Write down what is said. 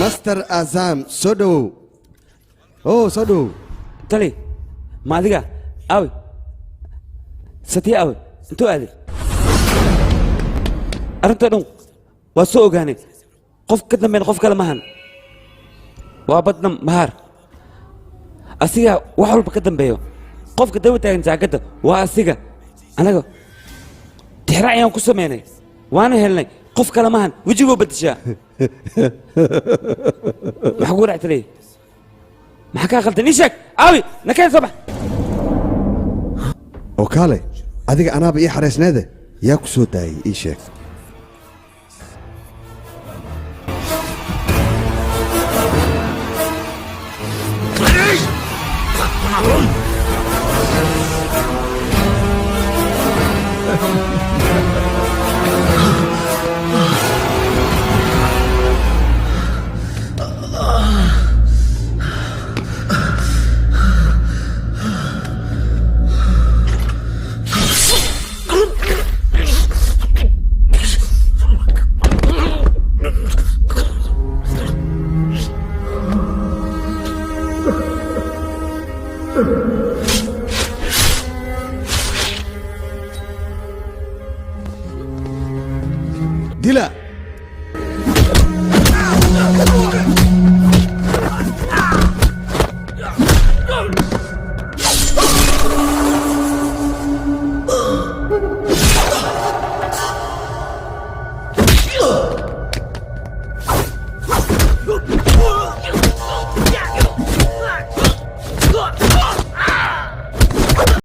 master azam soo dhowow oo soo dhowow tali ma adiga awi satiya awi intuu aaday arrinta dhan waa soo ogaanay qof ka dambeyn qof kale mahan waa badna mahar asiga wax walba ka dambeeyo qofka daba taagan jaakadda waa asiga anaga tixraac ayaan ku samaynay waana helnay qof kale mahan wejigoo bedeshaa maxaa kugu dhactalay maxaa kaa khaldan ii sheeg aawi nakeen soo bax oo kaale adiga anaaba ii xareysneede yaa ku soo daayay ii sheeg dila